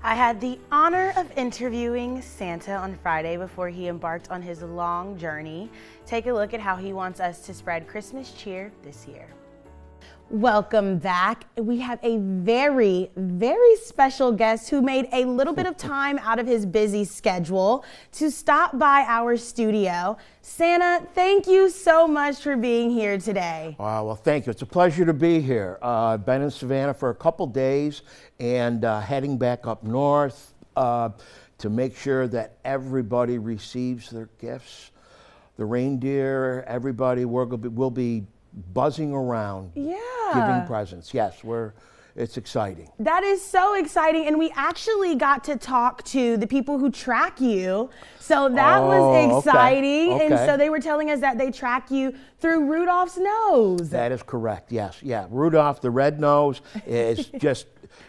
I had the honor of interviewing Santa on Friday before he embarked on his long journey. Take a look at how he wants us to spread Christmas cheer this year. Welcome back. We have a very, very special guest who made a little bit of time out of his busy schedule to stop by our studio. Santa, thank you so much for being here today. Well, thank you. It's a pleasure to be here. I've been in Savannah for a couple days and heading back up north to make sure that everybody receives their gifts. The reindeer, everybody will be buzzing around, giving presents. Yes, it's exciting. That is so exciting, and we actually got to talk to the people who track you, so that was exciting. Okay. And so they were telling us that they track you through Rudolph's nose. That is correct, yes. Yeah, Rudolph the Red-Nosed is just,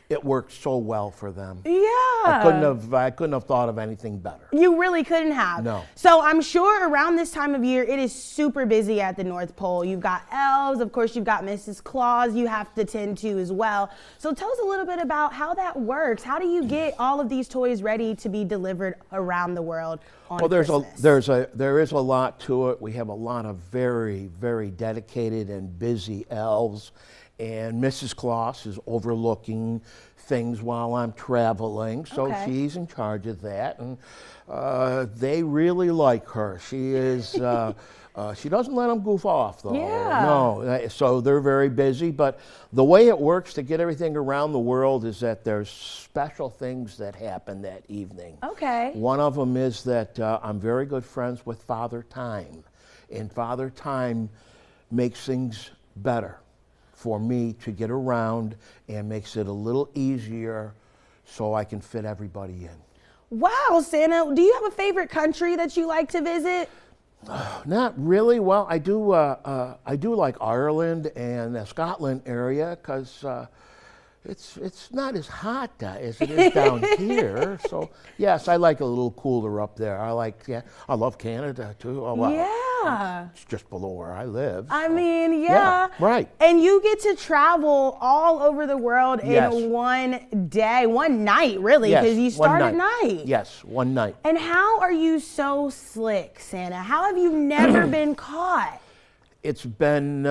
it works so well for them. Yeah. I couldn't have thought of anything better. You really couldn't have. No. So I'm sure around this time of year, it is super busy at the North Pole. You've got elves, of course, you've got Mrs. Claus you have to tend to as well. So tell us a little bit about how that works. How do you get all of these toys ready to be delivered around the world on Christmas? There is a lot to it. We have a lot of very, very dedicated and busy elves. And Mrs. Claus is overlooking things while I'm traveling, so she's in charge of that, and they really like her. She is, she doesn't let them goof off, though. Yeah. No, so they're very busy, but the way it works to get everything around the world is that there's special things that happen that evening. Okay. One of them is that I'm very good friends with Father Time, and Father Time makes things better for me to get around and makes it a little easier so I can fit everybody in. Wow, Santa, do you have a favorite country that you like to visit? Not really. Well, I do like Ireland and the Scotland area because it's not as hot as it is down here. So yes, I like a little cooler up there. I love Canada too. Oh, well, yeah. It's just below where I live. I mean, yeah. Right. And you get to travel all over the world in one day, one night, really, because you start at night. Yes, one night. And how are you so slick, Santa? How have you never been caught? It's been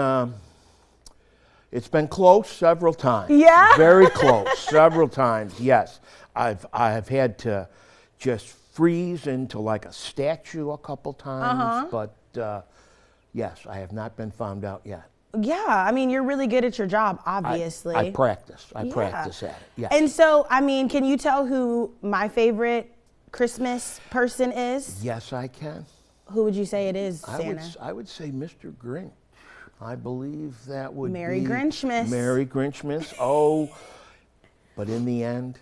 close several times. Yeah? Very close, several times, yes. I've had to just freeze into like a statue a couple times, but yes, I have not been found out yet. Yeah, I mean, you're really good at your job, obviously. I practice at it, yes. And so, I mean, can you tell who my favorite Christmas person is? Yes, I can. Who would you say it is, Santa? I would say Mr. Grinch. I believe that would Merry be Grinchmas. Merry Grinchmas. Oh, but in the end,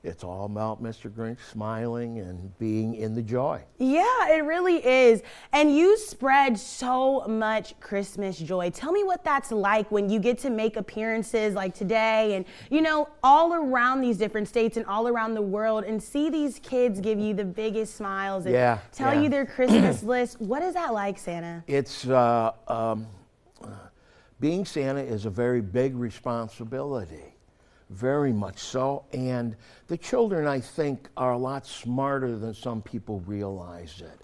it's all about Mr. Grinch smiling and being in the joy. Yeah, it really is. And you spread so much Christmas joy. Tell me what that's like when you get to make appearances like today and, you know, all around these different states and all around the world and see these kids give you the biggest smiles and tell you their Christmas list. What is that like, Santa? It's, being Santa is a very big responsibility. Very much so, and the children, I think, are a lot smarter than some people realize it.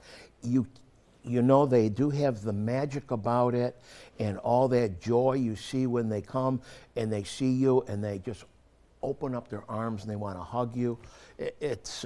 You know, they do have the magic about it, and all that joy you see when they come and they see you, and they just open up their arms and they want to hug you. It's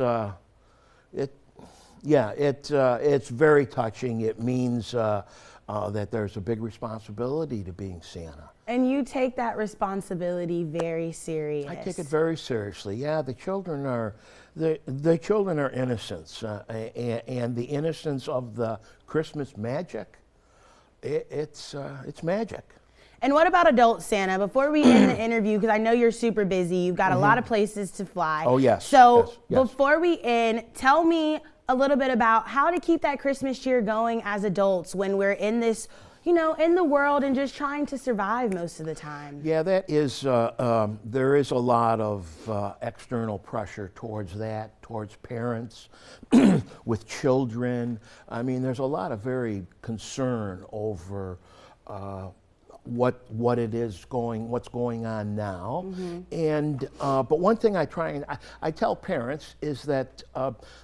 very touching. It means that there's a big responsibility to being Santa. And you take that responsibility very serious. I take it very seriously. Yeah, the children are innocents, and the innocence of the Christmas magic. It's magic. And what about adult Santa? Before we end the interview, because I know you're super busy, you've got a lot of places to fly. Oh yes. So yes. Before we end, tell me a little bit about how to keep that Christmas cheer going as adults when we're in this, you know, in the world and just trying to survive most of the time. Yeah, that is, there is a lot of external pressure towards that, towards parents, with children. I mean, there's a lot of very concern over what it is what's going on now. And but one thing I tell parents is that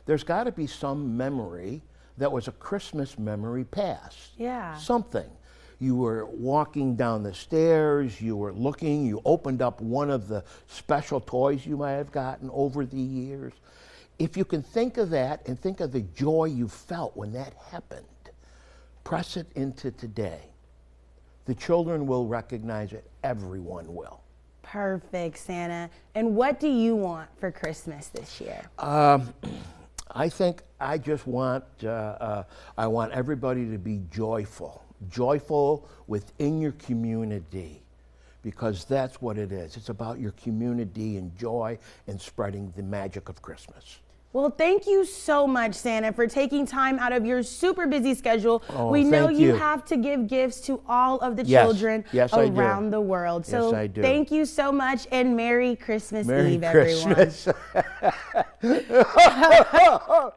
there's got to be some memory that was a Christmas memory past. Yeah. Something. You were walking down the stairs, you were looking, you opened up one of the special toys you might have gotten over the years. If you can think of that and think of the joy you felt when that happened, press it into today. The children will recognize it. Everyone will. Perfect, Santa. And what do you want for Christmas this year? I think I just want, I want everybody to be joyful. Joyful within your community, because that's what it is. It's about your community and joy and spreading the magic of Christmas. Well, thank you so much, Santa, for taking time out of your super busy schedule. Oh, we know thank you you. have to give gifts to all of the Yes. children Yes, I do. around the world. So Yes, I do. thank you so much, and Merry Christmas Merry Eve, Christmas. everyone.